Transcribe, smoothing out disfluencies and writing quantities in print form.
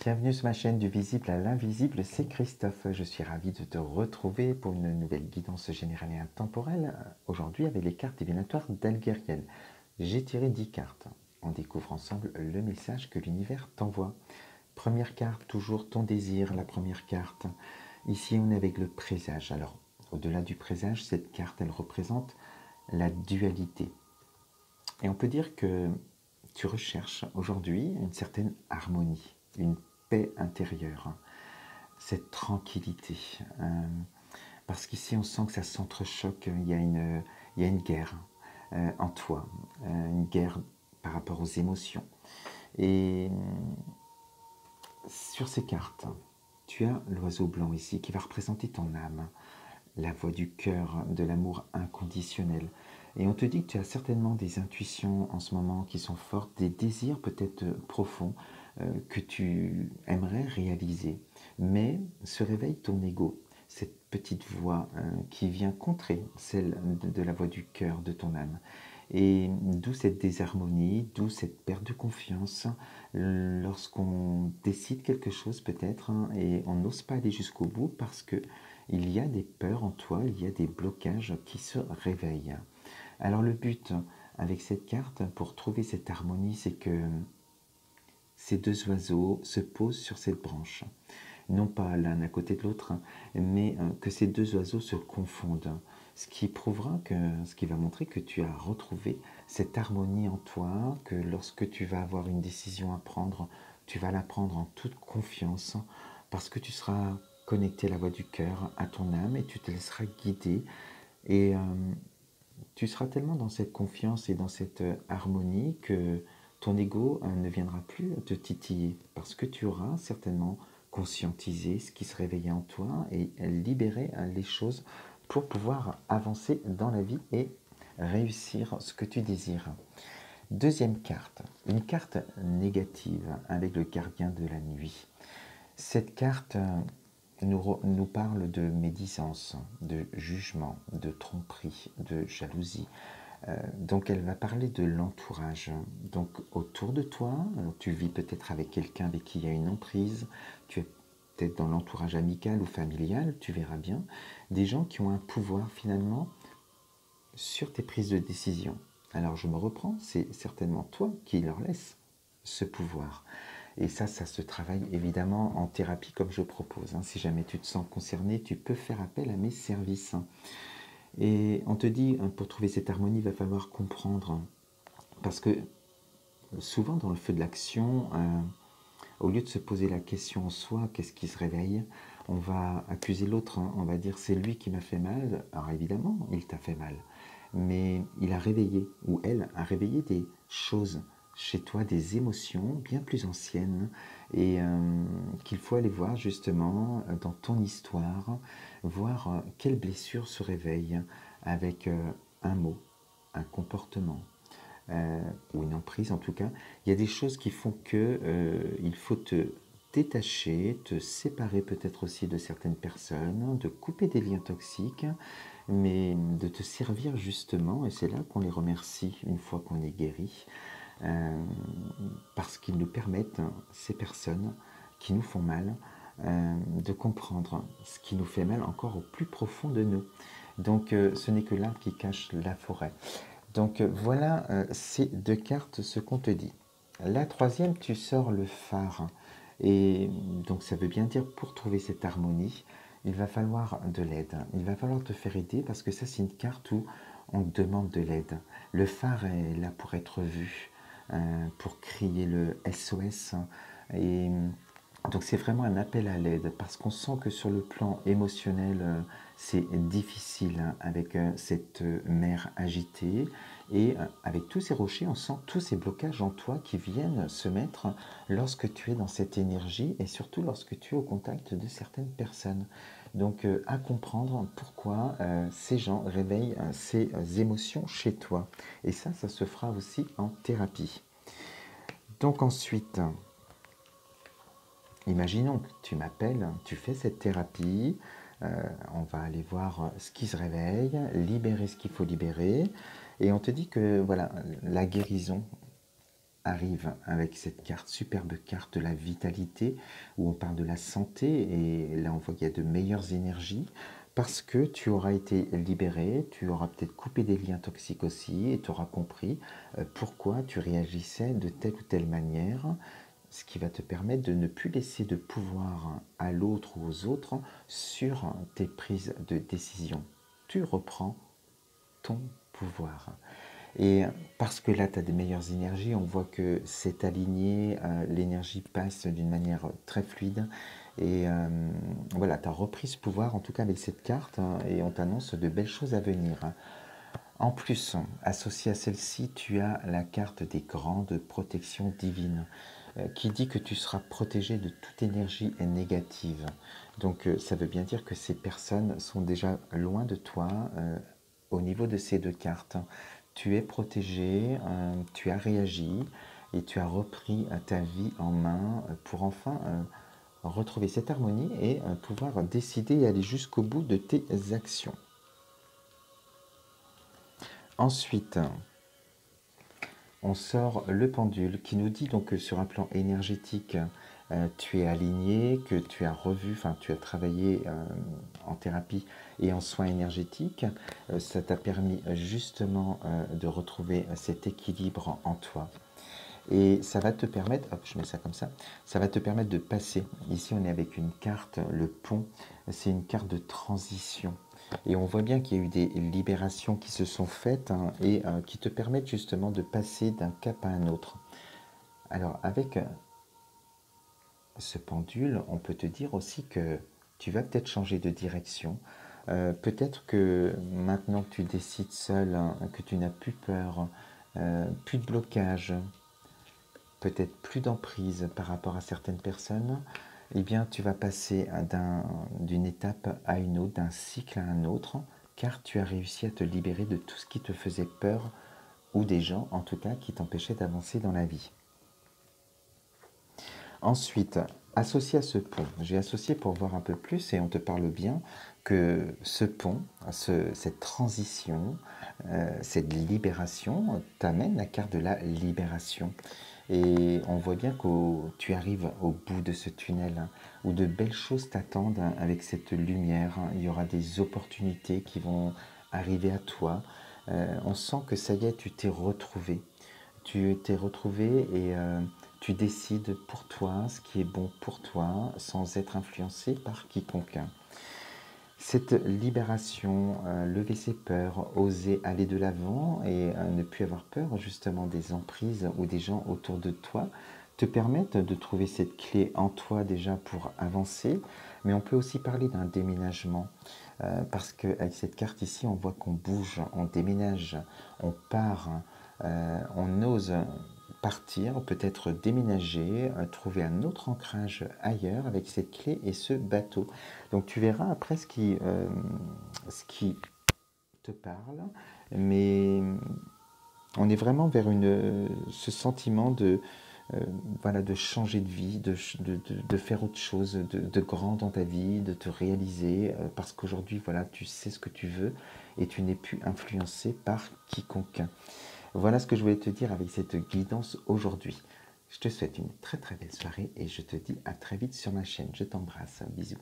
Bienvenue sur ma chaîne du visible à l'invisible, c'est Christophe. Je suis ravi de te retrouver pour une nouvelle guidance générale et intemporelle, aujourd'hui avec les cartes divinatoires d'Alguériel. J'ai tiré 10 cartes. On découvre ensemble le message que l'univers t'envoie. Première carte, toujours ton désir, la première carte. Ici, on est avec le présage. Alors, au-delà du présage, cette carte, elle représente la dualité. Et on peut dire que tu recherches aujourd'hui une certaine harmonie, une paix intérieure, cette tranquillité. Parce qu'ici, on sent que ça s'entrechoque, il y a une guerre en toi, une guerre par rapport aux émotions. Et sur ces cartes, tu as l'oiseau blanc ici qui va représenter ton âme, la voix du cœur, de l'amour inconditionnel. Et on te dit que tu as certainement des intuitions en ce moment qui sont fortes, des désirs peut-être profonds que tu aimerais réaliser. Mais se réveille ton ego, cette petite voix qui vient contrer celle de la voix du cœur de ton âme. Et d'où cette désharmonie, d'où cette perte de confiance lorsqu'on décide quelque chose peut-être et on n'ose pas aller jusqu'au bout parce que il y a des peurs en toi, il y a des blocages qui se réveillent. Alors le but avec cette carte pour trouver cette harmonie, c'est que ces deux oiseaux se posent sur cette branche. Non pas l'un à côté de l'autre, mais que ces deux oiseaux se confondent. Ce qui prouvera ce qui va montrer que tu as retrouvé cette harmonie en toi, que lorsque tu vas avoir une décision à prendre, tu vas la prendre en toute confiance, parce que tu seras connecté à la voix du cœur, à ton âme, et tu te laisseras guider. Et tu seras tellement dans cette confiance et dans cette harmonie que ton ego ne viendra plus te titiller, parce que tu auras certainement conscientisé ce qui se réveillait en toi et libérer les choses pour pouvoir avancer dans la vie et réussir ce que tu désires. Deuxième carte, une carte négative avec le gardien de la nuit. Cette carte nous parle de médisance, de jugement, de tromperie, de jalousie. Donc elle va parler de l'entourage. Donc autour de toi, tu vis peut-être avec quelqu'un avec qui il y a une emprise, tu es peut-être dans l'entourage amical ou familial, tu verras bien, des gens qui ont un pouvoir finalement sur tes prises de décision. Alors je me reprends, c'est certainement toi qui leur laisse ce pouvoir. Et ça se travaille évidemment en thérapie comme je propose. Si jamais tu te sens concerné, tu peux faire appel à mes services. Et on te dit, pour trouver cette harmonie, il va falloir comprendre. Parce que souvent dans le feu de l'action, au lieu de se poser la question en soi, qu'est-ce qui se réveille, on va accuser l'autre, on va dire c'est lui qui m'a fait mal. Alors évidemment, il t'a fait mal. Mais il a réveillé, ou elle a réveillé des choses chez toi, des émotions bien plus anciennes et qu'il faut aller voir justement dans ton histoire, voir quelle blessure se réveille avec un mot, un comportement, ou une emprise en tout cas. Il y a des choses qui font que il faut te détacher, te séparer peut-être aussi de certaines personnes, de couper des liens toxiques, mais de te servir justement, et c'est là qu'on les remercie une fois qu'on est guéri, parce qu'ils nous permettent, ces personnes qui nous font mal, de comprendre ce qui nous fait mal encore au plus profond de nous. Donc ce n'est que l'arbre qui cache la forêt. Donc voilà ces deux cartes, ce qu'on te dit. La troisième, tu sors le phare. Et donc ça veut bien dire pour trouver cette harmonie, il va falloir de l'aide. Il va falloir te faire aider parce que ça c'est une carte où on te demande de l'aide. Le phare est là pour être vu, pour crier le SOS. Et donc c'est vraiment un appel à l'aide parce qu'on sent que sur le plan émotionnel, c'est difficile avec cette mer agitée et avec tous ces rochers, on sent tous ces blocages en toi qui viennent se mettre lorsque tu es dans cette énergie et surtout lorsque tu es au contact de certaines personnes. Donc à comprendre pourquoi ces gens réveillent ces émotions chez toi. Et ça se fera aussi en thérapie. Donc ensuite, imaginons que tu m'appelles, tu fais cette thérapie, on va aller voir ce qui se réveille, libérer ce qu'il faut libérer, et on te dit que voilà, la guérison arrive avec cette carte, superbe carte de la vitalité, où on parle de la santé, et là on voit qu'il y a de meilleures énergies, parce que tu auras été libéré, tu auras peut-être coupé des liens toxiques aussi, et tu auras compris pourquoi tu réagissais de telle ou telle manière, ce qui va te permettre de ne plus laisser de pouvoir à l'autre ou aux autres sur tes prises de décision. Tu reprends ton pouvoir. Et parce que là, tu as des meilleures énergies, on voit que c'est aligné, l'énergie passe d'une manière très fluide. Et voilà, tu as repris ce pouvoir, en tout cas avec cette carte, hein, et on t'annonce de belles choses à venir. En plus, associé à celle-ci, tu as la carte des grandes protections divines, qui dit que tu seras protégé de toute énergie négative. Donc ça veut bien dire que ces personnes sont déjà loin de toi au niveau de ces deux cartes. Tu es protégé, tu as réagi et tu as repris ta vie en main pour enfin retrouver cette harmonie et pouvoir décider et aller jusqu'au bout de tes actions. Ensuite, on sort le pendule qui nous dit donc que sur un plan énergétique, tu es aligné, que tu as revu, enfin tu as travaillé en thérapie et en soins énergétiques. Ça t'a permis justement de retrouver cet équilibre en toi. Et ça va te permettre, hop, je mets ça comme ça va te permettre de passer. Ici, on est avec une carte, le pont, c'est une carte de transition. Et on voit bien qu'il y a eu des libérations qui se sont faites hein, et qui te permettent justement de passer d'un cap à un autre. Alors, avec ce pendule, on peut te dire aussi que tu vas peut-être changer de direction. Peut-être que maintenant que tu décides seul, hein, que tu n'as plus peur, plus de blocage, peut-être plus d'emprise par rapport à certaines personnes, eh bien tu vas passer d'une étape à une autre, d'un cycle à un autre, car tu as réussi à te libérer de tout ce qui te faisait peur, ou des gens en tout cas qui t'empêchaient d'avancer dans la vie. Ensuite, associé à ce pont, j'ai associé pour voir un peu plus et on te parle bien que ce pont, cette transition, cette libération t'amène la carte de la libération. Et on voit bien que tu arrives au bout de ce tunnel hein, où de belles choses t'attendent hein, avec cette lumière. Il y aura des opportunités qui vont arriver à toi. On sent que ça y est, tu t'es retrouvé. Tu t'es retrouvé et tu décides pour toi ce qui est bon pour toi sans être influencé par quiconque. Cette libération, lever ses peurs, oser aller de l'avant et ne plus avoir peur justement des emprises ou des gens autour de toi, te permettent de trouver cette clé en toi déjà pour avancer. Mais on peut aussi parler d'un déménagement parce qu'avec cette carte ici, on voit qu'on bouge, on déménage, on part, on ose partir, peut-être déménager, trouver un autre ancrage ailleurs avec cette clé et ce bateau. Donc tu verras après ce qui te parle, mais on est vraiment vers ce sentiment voilà, de changer de vie, de faire autre chose, de grand dans ta vie, de te réaliser, parce qu'aujourd'hui, voilà, tu sais ce que tu veux et tu n'es plus influencé par quiconque. Voilà ce que je voulais te dire avec cette guidance aujourd'hui. Je te souhaite une très très belle soirée et je te dis à très vite sur ma chaîne. Je t'embrasse. Bisous.